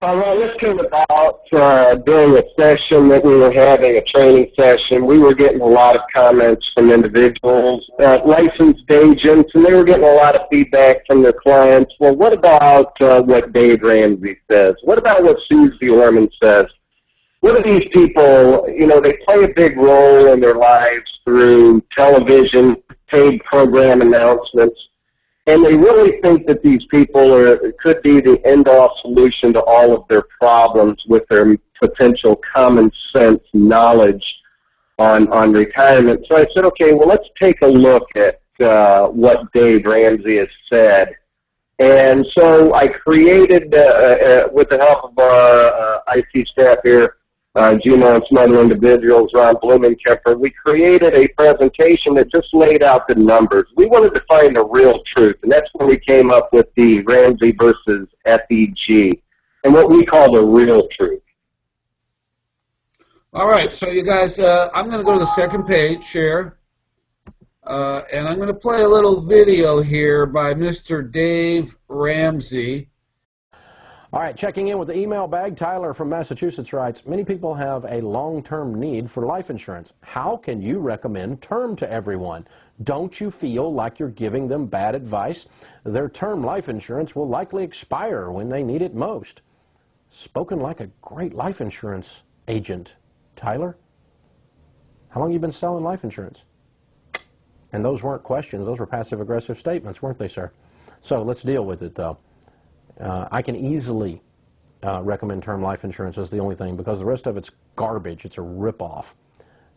Well, this came about during a session that we were having, a training session. We were getting a lot of comments from individuals, licensed agents, and they were getting a lot of feedback from their clients. Well, what about what Dave Ramsey says? What about what Susie Orman says? What are these people, they play a big role in their lives through television, paid program announcements. And they really think that these people could be the end-all solution to all of their problems with their potential common sense knowledge on retirement. So I said, okay, well, let's take a look at what Dave Ramsey has said. And so I created, with the help of our IT staff here, Gino and some other individuals, Ron Blumenkemper, we created a presentation that just laid out the numbers. We wanted to find the real truth, and that's when we came up with the Ramsey versus FEG, and what we call the real truth. All right, so you guys, I'm going to go to the second page, share, and I'm going to play a little video here by Mr. Dave Ramsey. All right, checking in with the email bag, Tyler from Massachusetts writes, many people have a long-term need for life insurance. How can you recommend term to everyone? Don't you feel like you're giving them bad advice? Their term life insurance will likely expire when they need it most. Spoken like a great life insurance agent. Tyler, how long have you been selling life insurance? And those weren't questions, those were passive-aggressive statements, weren't they, sir? So let's deal with it, though. I can easily recommend term life insurance as the only thing because the rest of it's garbage. It's a ripoff.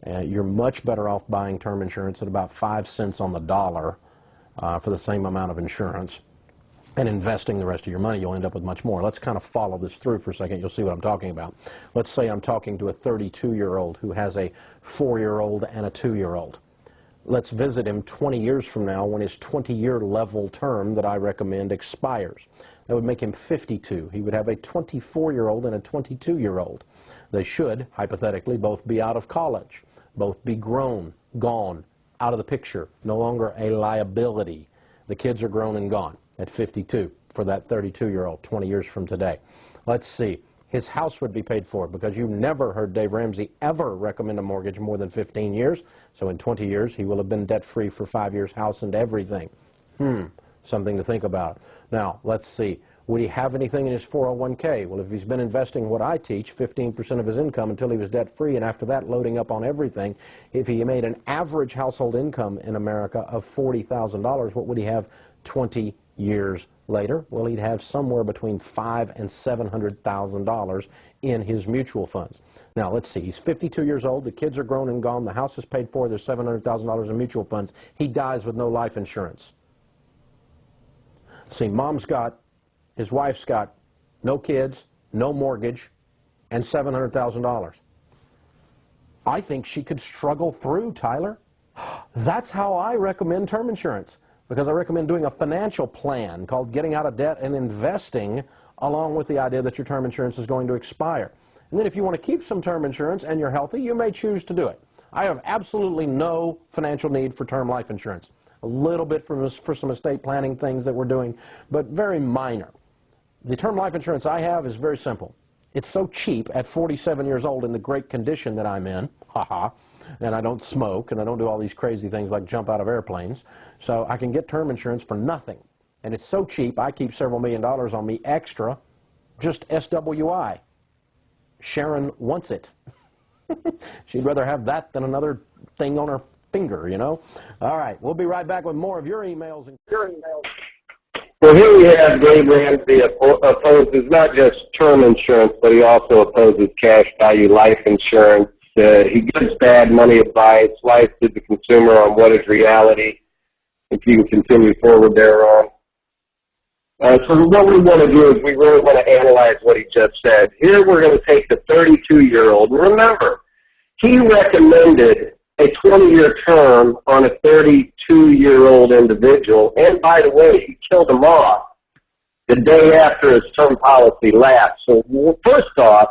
You're much better off buying term insurance at about 5 cents on the dollar for the same amount of insurance and investing the rest of your money. You'll end up with much more. Let's kind of follow this through for a second. You'll see what I'm talking about. Let's say I'm talking to a 32-year-old who has a 4-year-old and a 2-year-old. Let's visit him 20 years from now when his 20-year level term that I recommend expires. That would make him 52. He would have a 24-year-old and a 22-year-old. They should, hypothetically, both be out of college, both be grown, gone, out of the picture, no longer a liability. The kids are grown and gone at 52 for that 32-year-old 20 years from today. Let's see. His house would be paid for because you never heard Dave Ramsey ever recommend a mortgage more than 15 years. So in 20 years, he will have been debt-free for 5 years, house and everything. Something to think about. Now, let's see. Would he have anything in his 401k? Well, if he's been investing what I teach, 15% of his income until he was debt-free, and after that loading up on everything, if he made an average household income in America of $40,000, what would he have 20 years later? Well, he'd have somewhere between $500,000 and $700,000 in his mutual funds. Now, let's see. He's 52 years old. The kids are grown and gone. The house is paid for. There's $700,000 in mutual funds. He dies with no life insurance. See, his wife's got no kids, no mortgage, and $700,000. I think she could struggle through, Tyler. That's how I recommend term insurance, because I recommend doing a financial plan called getting out of debt and investing along with the idea that your term insurance is going to expire. And then if you want to keep some term insurance and you're healthy, you may choose to do it. I have absolutely no financial need for term life insurance. A little bit for some estate planning things that we're doing, but very minor. The term life insurance I have is very simple. It's so cheap at 47 years old in the great condition that I'm in, and I don't smoke, and I don't do all these crazy things like jump out of airplanes, so I can get term insurance for nothing. And it's so cheap, I keep several $1 million on me extra, just SWI. Sharon wants it. She'd rather have that than another thing on her finger, you know. All right, we'll be right back with more of your emails. Well, here we have Dave Ramsey opposes not just term insurance, but he also opposes cash value life insurance. He gives bad money advice, lies to the consumer on what is reality. If you can continue forward there, Ron. So what we want to do is we really want to analyze what he just said. Here we're going to take the 32-year-old. Remember, he recommended a 20-year term on a 32-year-old individual, and by the way, he killed him off the day after his term policy lapsed. So first off,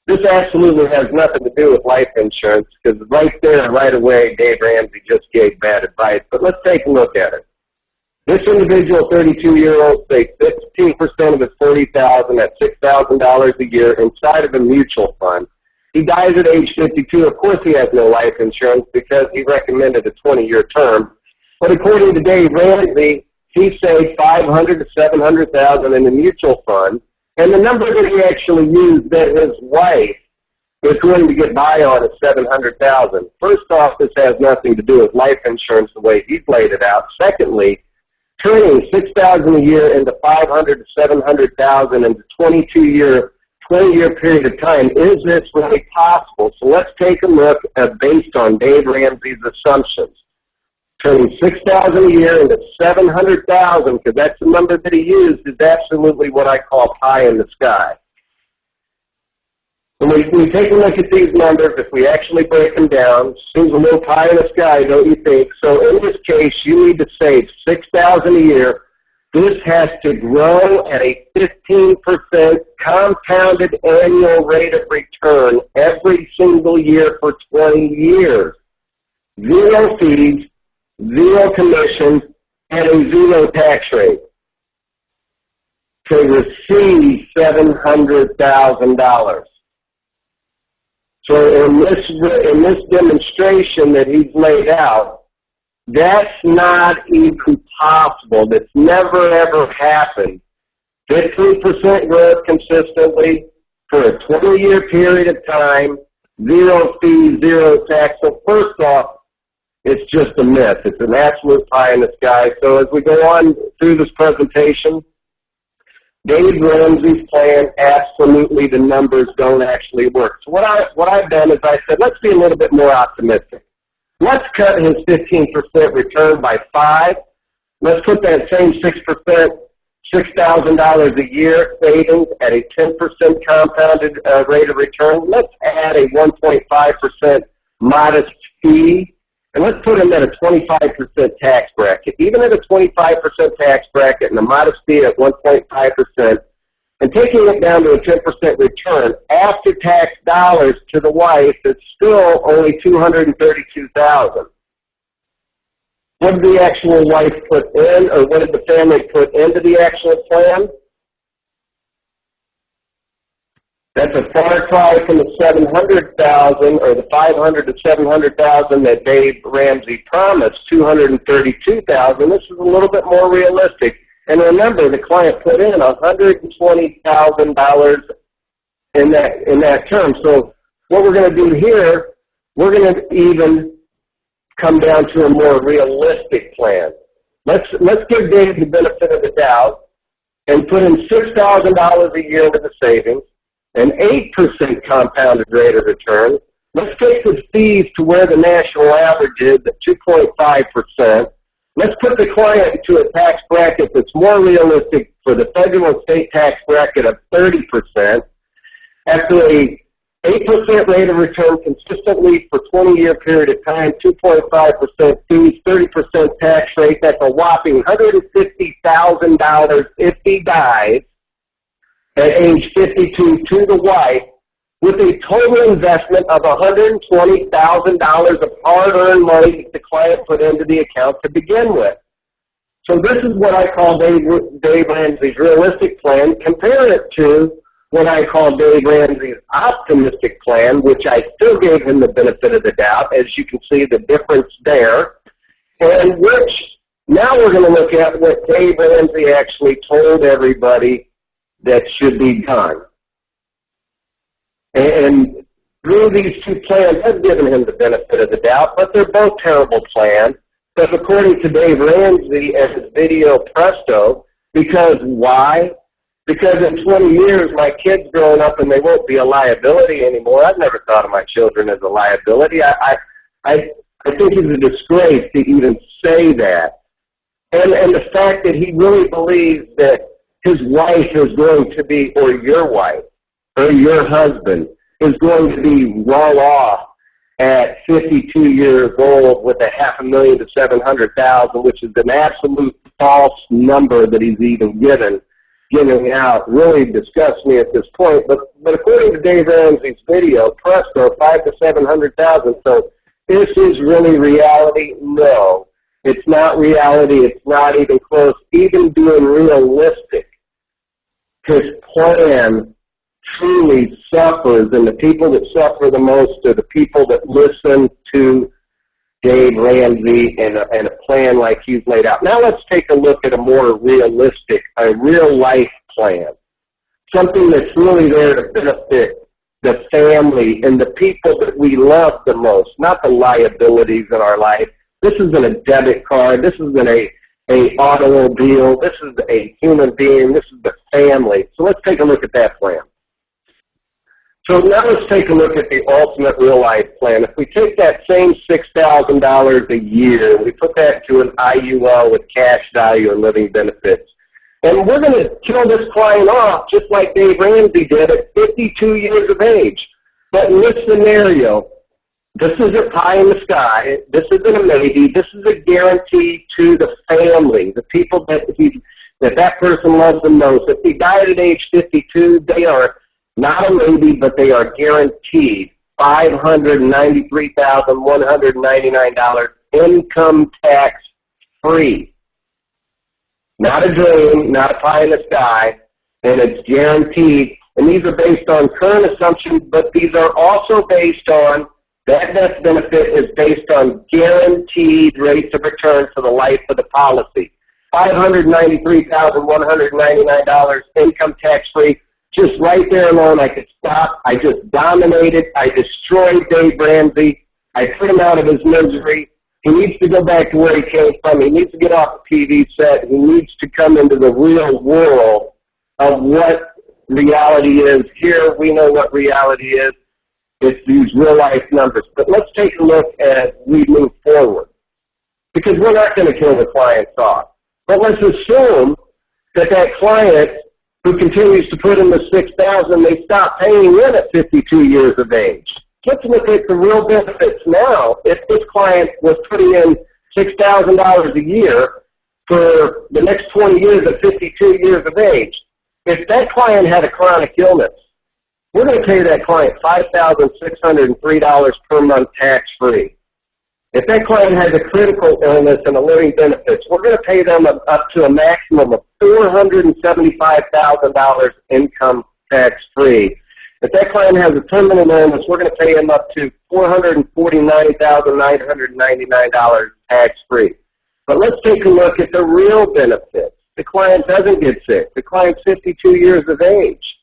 this absolutely has nothing to do with life insurance, because right there, right away, Dave Ramsey just gave bad advice. But let's take a look at it. This individual, 32-year-old, saved 15% of his $40,000 at $6,000 a year inside of a mutual fund. He dies at age 52. Of course, he has no life insurance because he recommended a 20-year term. But according to Dave Ramsey, he saved $500,000 to $700,000 in the mutual fund, and the number that he actually used that his wife is going to get by on is $700,000. First off, this has nothing to do with life insurance the way he's laid it out. Secondly, turning $6,000 a year into $500,000 to $700,000 into 20-year period of time, is this really possible? So let's take a look based on Dave Ramsey's assumptions. Turning $6,000 a year into $700,000, because that's the number that he used, is absolutely what I call pie in the sky. When we take a look at these numbers, if we actually break them down, seems a little pie in the sky, don't you think? So in this case, you need to save $6,000 a year. This has to grow at a 15% compounded annual rate of return every single year for 20 years. Zero fees, zero commission, and a zero tax rate to receive $700,000. So in this demonstration that he's laid out, that's not even possible. That's never, ever happened. 15% growth consistently for a 20-year period of time, zero fees, zero tax. So first off, it's just a myth. It's an absolute pie in the sky. So as we go on through this presentation, Dave Ramsey's plan, absolutely the numbers don't actually work. So what I've done is I said, let's be a little bit more optimistic. Let's cut his 15% return by 5. Let's put that same 6%, $6,000 a year savings at a 10% compounded rate of return. Let's add a 1.5% modest fee. And let's put him at a 25% tax bracket. Even at a 25% tax bracket and a modest fee at 1.5%, and taking it down to a 10% return, after-tax dollars to the wife, it's still only $232,000. What did the actual wife put in, or what did the family put into the actual plan? That's a far cry from the $700,000 or the $500,000 to $700,000 that Dave Ramsey promised, $232,000. This is a little bit more realistic. And remember, the client put in $120,000 in that term. So what we're going to do here, we're going to even come down to a more realistic plan. Let's give Dave the benefit of the doubt and put in $6,000 a year into the savings, an 8% compounded rate of return. Let's take the fees to where the national average is at 2.5%. Let's put the client into a tax bracket that's more realistic for the federal and state tax bracket of 30%. After a 8% rate of return consistently for 20-year period of time, 2.5% fees, 30% tax rate, that's a whopping $150,000 if he dies at age 52 to the wife, with a total investment of $120,000 of hard-earned money that the client put into the account to begin with. So this is what I call Dave Ramsey's realistic plan. Compare it to what I call Dave Ramsey's optimistic plan, which I still gave him the benefit of the doubt, as you can see the difference there, and which now we're going to look at what Dave Ramsey actually told everybody that should be done. And through these two plans, I've given him the benefit of the doubt, but they're both terrible plans. But according to Dave Ramsey and his video Presto, because why? Because in 20 years, my kid's growing up and they won't be a liability anymore. I've never thought of my children as a liability. I think it's a disgrace to even say that. And the fact that he really believes that his wife is going to be, or your wife, or your husband, is going to be well off at 52 years old with a $500,000 to $700,000, which is an absolute false number that he's even giving out, really disgusts me at this point. But according to Dave Ramsey's video, Presto, $500,000 to $700,000. So this is really reality? No. It's not reality. It's not even close. Even doing realistic, his plan truly suffers, and the people that suffer the most are the people that listen to Dave Ramsey and a plan like he's laid out. Now let's take a look at a more realistic, a real-life plan, something that's really there to benefit the family and the people that we love the most, not the liabilities in our life. This isn't a debit card. This isn't a automobile. This is a human being. This is the family. So let's take a look at that plan. So now let's take a look at the ultimate real-life plan. If we take that same $6,000 a year, we put that to an IUL with cash value and living benefits, and we're going to kill this client off just like Dave Ramsey did at 52 years of age. But in this scenario, this isn't pie in the sky. This isn't a maybe. This is a guarantee to the family, the people that person loves the most. If he died at age 52, they are not a maybe, but they are guaranteed $593,199 income tax free. Not a dream, not a pie in the sky, and it's guaranteed. And these are based on current assumptions, but these are also based on, that death benefit is based on guaranteed rates of return for the life of the policy. $593,199 income tax free. Just right there alone, I could stop. I just dominated. I destroyed Dave Ramsey. I put him out of his misery. He needs to go back to where he came from. He needs to get off the TV set. He needs to come into the real world of what reality is. Here, we know what reality is. It's these real-life numbers. But let's take a look as we move forward, because we're not going to kill the clients off. But let's assume that that client who continues to put in the $6,000, they stop paying in at 52 years of age. Let's look at the real benefits now. If this client was putting in $6,000 a year for the next 20 years at 52 years of age, if that client had a chronic illness, we're going to pay that client $5,603 per month tax-free. If that client has a critical illness and a living benefits, we're going to pay them up to a maximum of $475,000 income tax-free. If that client has a terminal illness, we're going to pay him up to $449,999 tax-free. But let's take a look at the real benefits. The client doesn't get sick. The client's 52 years of age.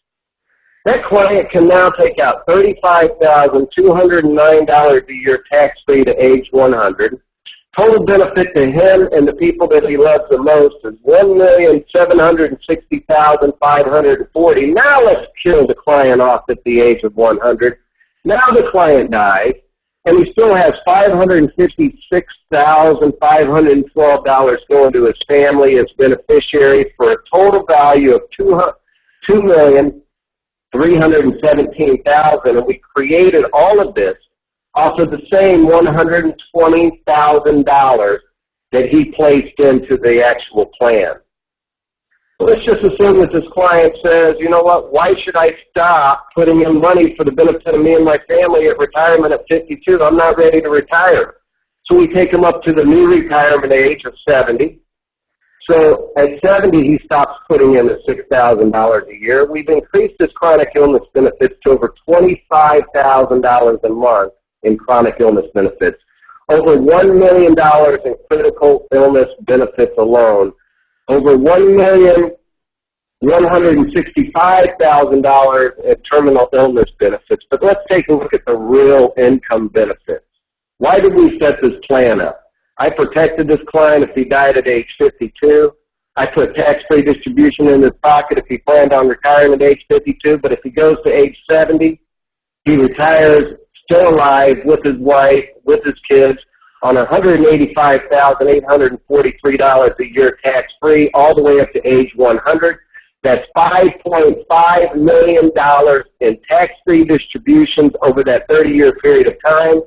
That client can now take out $35,209 a year tax-free to age 100. Total benefit to him and the people that he loves the most is $1,760,540. Now let's kill the client off at the age of 100. Now the client dies, and he still has $556,512 going to his family as beneficiaries for a total value of $2,317,000, and we created all of this off of the same $120,000 that he placed into the actual plan. So let's just assume that this client says, you know what, why should I stop putting in money for the benefit of me and my family at retirement at 52? I'm not ready to retire. So we take him up to the new retirement age of 70. So at 70, he stops putting in the $6,000 a year. We've increased his chronic illness benefits to over $25,000 a month in chronic illness benefits, over $1 million in critical illness benefits alone, over $1,165,000 in terminal illness benefits. But let's take a look at the real income benefits. Why did we set this plan up? I protected this client if he died at age 52. I put tax-free distribution in his pocket if he planned on retiring at age 52. But if he goes to age 70, he retires still alive with his wife, with his kids, on $185,843 a year tax-free, all the way up to age 100. That's $5.5 million in tax-free distributions over that 30-year period of time.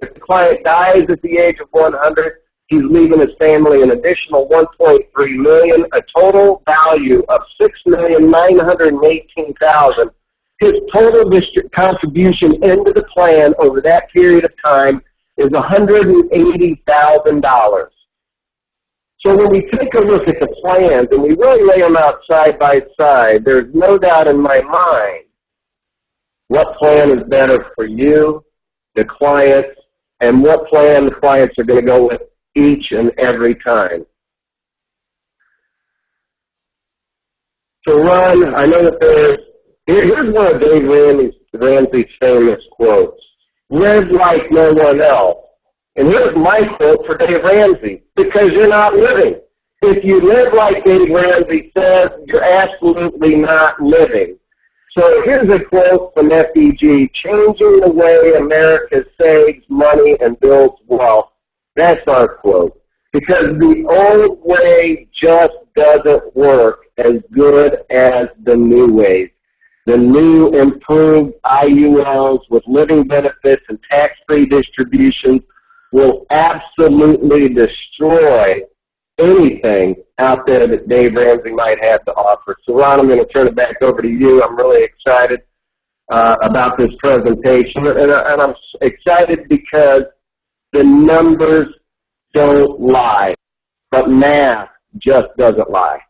If the client dies at the age of 100, he's leaving his family an additional $1.3 million, a total value of $6,918,000. His total contribution into the plan over that period of time is $180,000. So when we take a look at the plans and we really lay them out side by side, there's no doubt in my mind what plan is better for you, the clients, and what plan the clients are going to go with each and every time. To run, I know that here's one of Dave Ramsey's famous quotes. Live like no one else. And here's my quote for Dave Ramsey, because you're not living. If you live like Dave Ramsey says, you're absolutely not living. So here's a quote from FEG, changing the way America saves money and builds wealth. That's our quote. Because the old way just doesn't work as good as the new ways. The new improved IULs with living benefits and tax-free distributions will absolutely destroy anything out there that Dave Ramsey might have to offer. So, Ron, I'm going to turn it back over to you. I'm really excited about this presentation, and I'm excited because the numbers don't lie, but math just doesn't lie.